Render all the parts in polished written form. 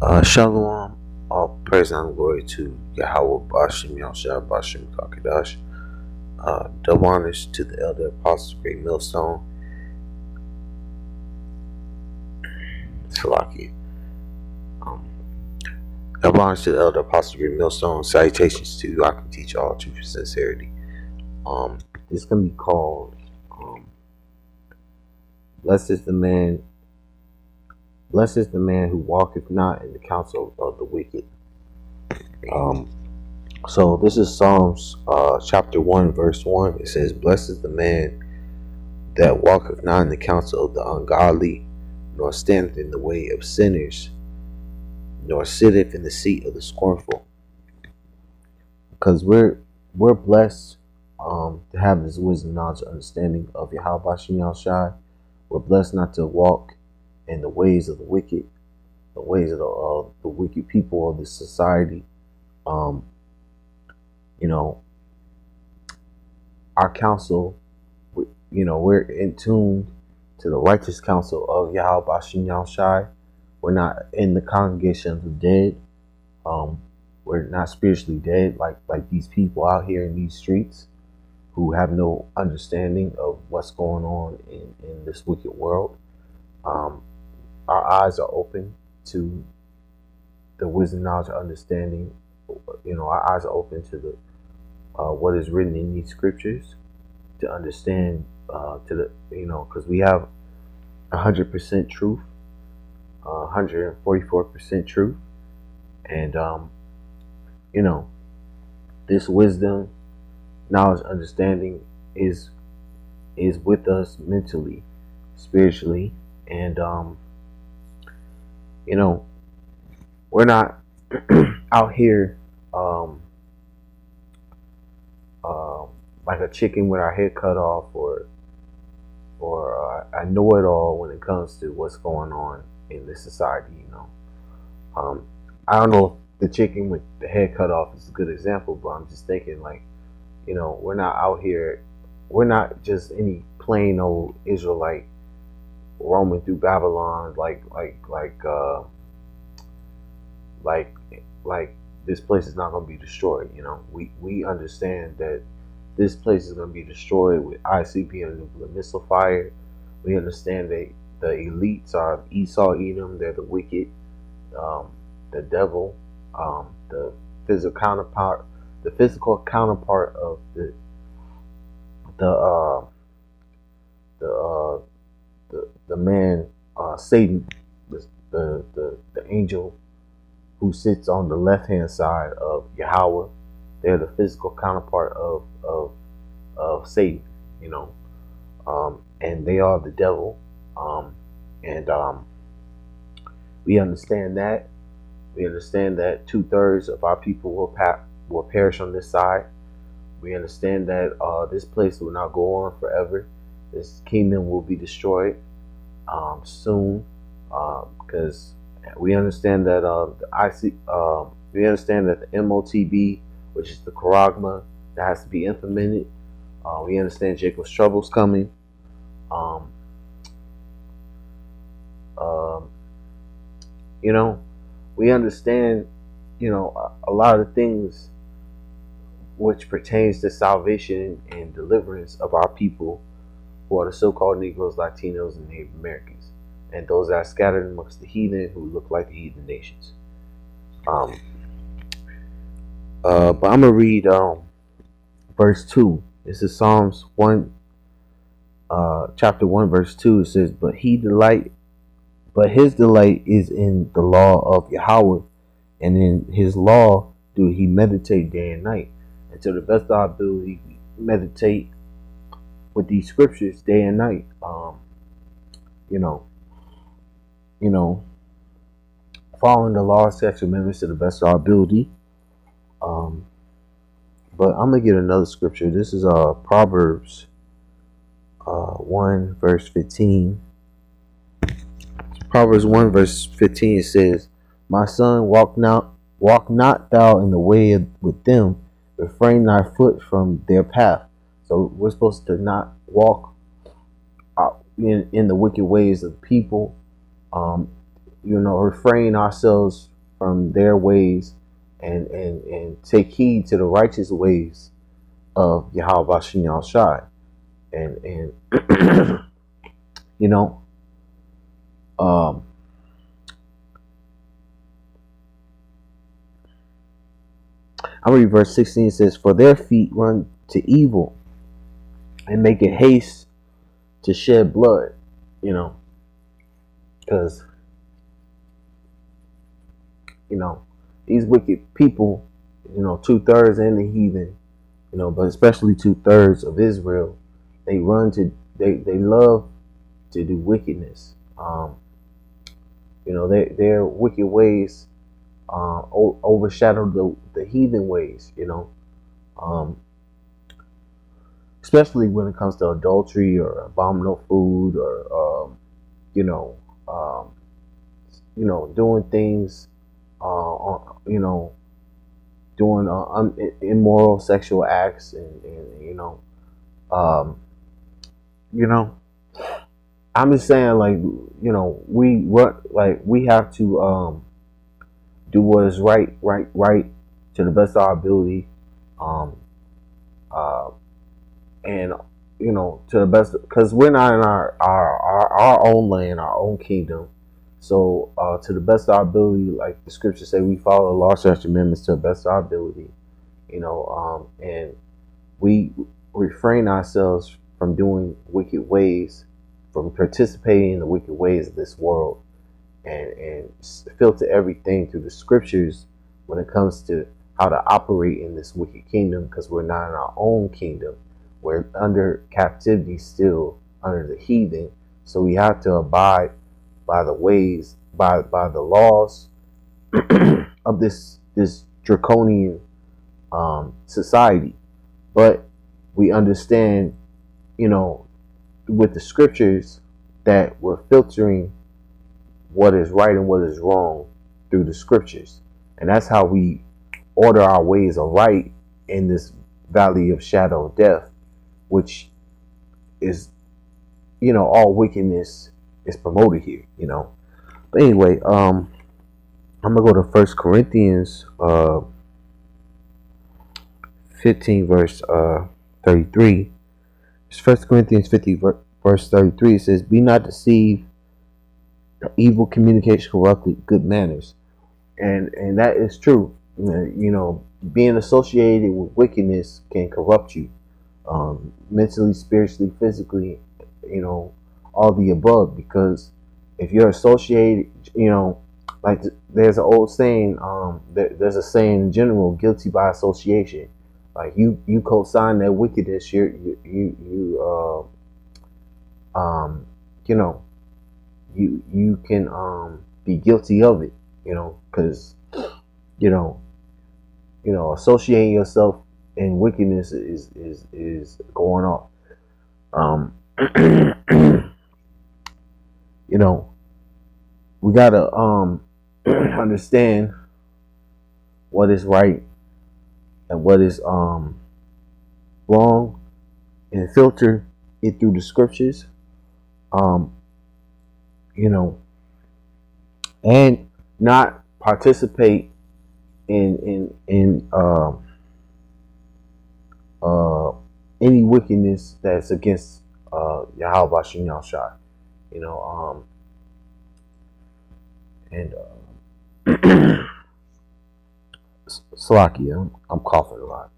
Shalom, all praise and glory to Yahweh Bashim Yahshua Bashim Kakadash. Double honors to the elder apostles, great millstone, Salaki. Double honors to the elder apostles, great millstone. Salutations to you. I can teach all truth and sincerity. It's gonna be called Blessed is the man who walketh not in the counsel of the wicked. So this is Psalms chapter 1 verse 1. It says, Blessed is the man that walketh not in the counsel of the ungodly, nor standeth in the way of sinners, nor sitteth in the seat of the scornful. Because we're blessed to have this wisdom, knowledge, understanding of Yahweh Bashim Yahushai. We're blessed not to walk in the ways of the wicked, the ways of the wicked people of this society. Our counsel, we're in tune to the righteous counsel of Yahweh Bashim Yahushai. We're not in the congregation of the dead. We're not spiritually dead like these people out here in these streets who have no understanding of what's going on in this wicked world. Our eyes are open to the wisdom, knowledge, understanding. Our eyes are open to the what is written in these scriptures, to understand because we have 100% truth, 144% truth, and this wisdom, knowledge, understanding is with us mentally, spiritually, and we're not out here like a chicken with our head cut off, or I know it all when it comes to what's going on in this society. I don't know if the chicken with the head cut off is a good example, but I'm just thinking we're not out here, we're not just any plain old Israelite roaming through Babylon like this place is not going to be destroyed. We understand that this place is going to be destroyed with ICP and nuclear missile fire. We understand that the elites are Esau, Edom. They're the wicked, the devil, the physical counterpart of the man Satan, the angel who sits on the left hand side of Yahweh. They're the physical counterpart of Satan, and they are the devil. We understand that. We understand that 2/3 of our people will perish on this side. We understand that this place will not go on forever. This kingdom will be destroyed soon, because we understand that we understand that the MOTB, which is the Charagma, that has to be implemented. We understand Jacob's trouble's coming. We understand, a lot of the things which pertains to salvation and deliverance of our people, who are the so-called Negroes, Latinos, and Native Americans, and those that are scattered amongst the heathen who look like the heathen nations. But I'm gonna read verse 2. This is Psalms 1, chapter 1, verse 2. It says, But his delight is in the law of Yahweh, and in his law do he meditate day and night. And to the best of our ability, meditate with these scriptures day and night. Following the law, statutes, amendments to the best of our ability. But I'm gonna get another scripture. This is Proverbs 1 verse 15. Proverbs 1 verse 15, it says, My son, walk not thou in the way with them, refrain thy foot from their path. So we're supposed to not walk in the wicked ways of people. Refrain ourselves from their ways and take heed to the righteous ways of Yahweh Shem Shai. And you know, um, I read verse 16. It says, "For their feet run to evil and make it haste to shed blood." You know, because these wicked people, 2/3 and the heathen, but especially 2/3 of Israel, they love to do wickedness. Their wicked ways overshadow the heathen ways. Um, especially when it comes to adultery or abominable food or um, doing things, doing immoral sexual acts and um, you know I'm just saying, like, we have to do what is right to the best of our ability, um, uh, and to the best, because we're not in our own land, our own kingdom. So to the best of our ability, like the scriptures say, we follow the law, statutes, and amendments to the best of our ability. And we refrain ourselves from doing wicked ways, from participating in the wicked ways of this world, and filter everything through the scriptures when it comes to how to operate in this wicked kingdom, because we're not in our own kingdom. We're under captivity still, under the heathen. So we have to abide by the ways, by the laws of this draconian society. But we understand, with the scriptures, that we're filtering what is right and what is wrong through the scriptures. And that's how we order our ways aright in this valley of shadow of death, which is, all wickedness is promoted here, But anyway, I'm gonna go to 1 Corinthians 15 verse 33. It's 1 Corinthians 50 verse 33. It says, "Be not deceived, evil communication corrupted good manners." And that is true. Being associated with wickedness can corrupt you, mentally, spiritually, physically, all the above. Because if you're associated, like there's an old saying, there's a saying in general, guilty by association. Like you co-sign that wickedness, you can be guilty of it, because associating yourself in wickedness is going off. We gotta understand what is right and what is wrong, and filter it through the scriptures, and not participate in any wickedness that's against Yahweh Shem Shai, and Salakia, I'm coughing a lot.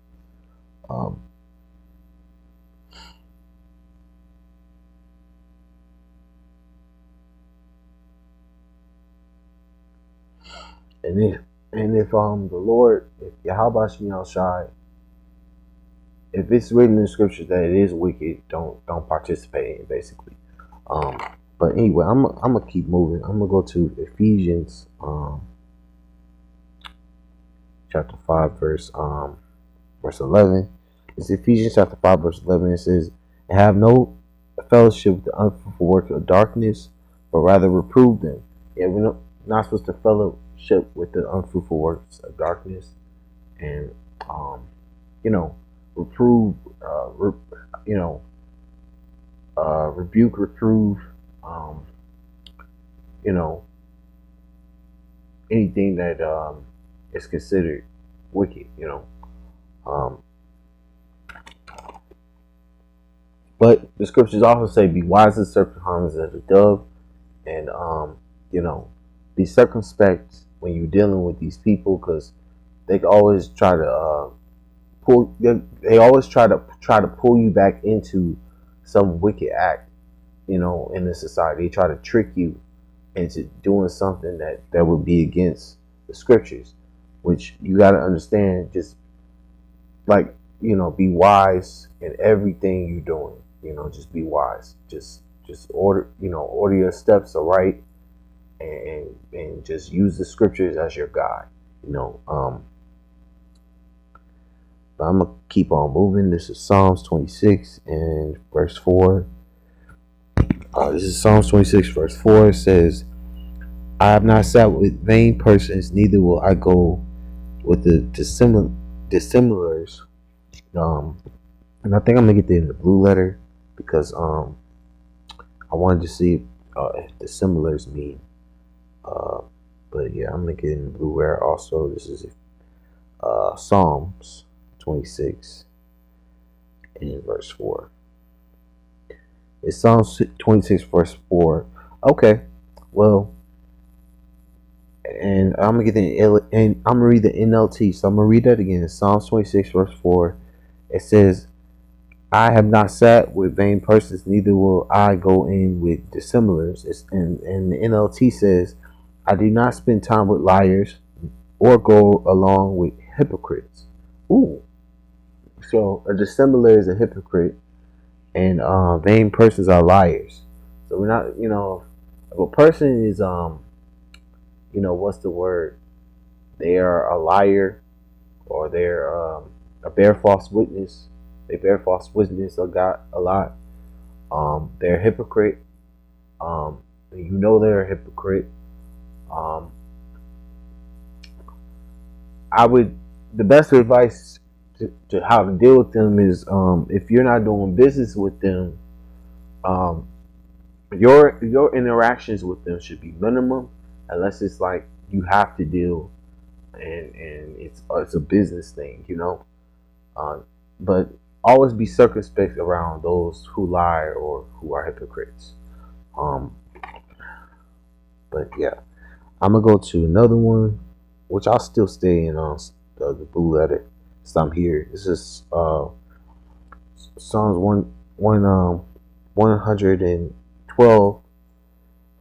And if the Lord, if Yahweh Shem Shai, if it's written in the scriptures that it is wicked, don't participate in it, basically. But anyway, I'm gonna keep moving. I'm gonna go to Ephesians chapter 5 verse 11. It's Ephesians chapter 5 verse 11. It says, "And have no fellowship with the unfruitful works of darkness, but rather reprove them." Yeah, we're not supposed to fellowship with the unfruitful works of darkness, and reprove, rebuke, reprove, anything that is considered wicked, Um, but the scriptures also say, "Be wise as a serpent, harmless as a dove," and you know, be circumspect when you're dealing with these people, because they always try to pull. They always try to pull you back into some wicked act, in the society. They try to trick you into doing something that would be against the scriptures, which you got to understand. Just like, be wise in everything you're doing. Just be wise. Just order your steps aright, and just use the scriptures as your guide. But I'm gonna keep on moving. This is Psalms 26 and verse 4. This is Psalms 26 verse 4. It says, "I have not sat with vain persons, neither will I go with the dissimilars." Um, and I think I'm gonna get that in the blue letter, because I wanted to see if dissimilars mean. But yeah, I'm gonna get in the blue letter also. This is Psalms 26 and verse 4. It's Psalms 26 verse 4. Okay, well, and I'm gonna get and I'm gonna read the NLT. So I'm gonna read that again. It's Psalms 26 verse 4. It says, "I have not sat with vain persons, neither will I go in with dissimilars." And the NLT says, "I do not spend time with liars or go along with hypocrites." Ooh. So a dissimilar is a hypocrite, and vain persons are liars. So we're not, if a person is, what's the word? They are a liar, or they're a bear false witness. They bear false witness a lot. They're a hypocrite. They're a hypocrite. Um, the best advice to how to deal with them is, if you're not doing business with them, your interactions with them should be minimum, unless it's like you have to deal, and it's a business thing, but always be circumspect around those who lie or who are hypocrites. But yeah, I'm gonna go to another one, which I'll still stay in the blue letter. So I'm here. This is Psalms 112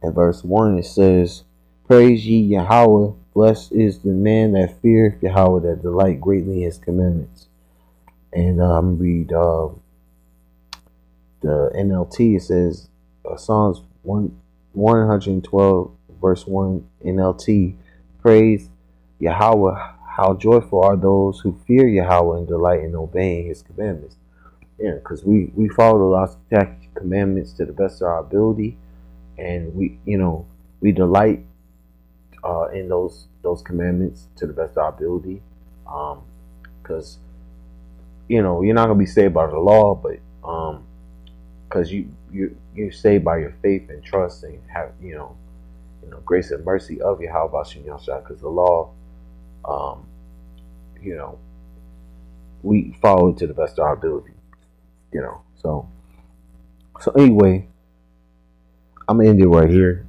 and verse 1. It says, "Praise ye Yahweh, blessed is the man that feareth Yahweh, that delight greatly in his commandments." And I'm read the NLT. It says, Psalms 112 verse 1 NLT, "Praise Yahweh, how joyful are those who fear Yahweh and delight in obeying his commandments." Yeah, because we follow the laws, commandments to the best of our ability, and we delight in those commandments to the best of our ability, because you're not gonna be saved by the law, but because you're saved by your faith and trust, and have grace and mercy of Yahweh Bashim Yahshua, because the law, you know we follow it to the best of our ability, so anyway, I'm gonna end it right here.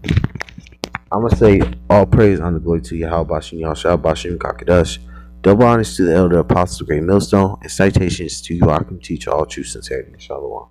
I'm gonna say all praise and glory to Yahweh Bashim Yahshua Bashim Kakadash. Double honors to the elder apostles of Great Millstone, and citations to you, I can teach all true sincerity. Shalom.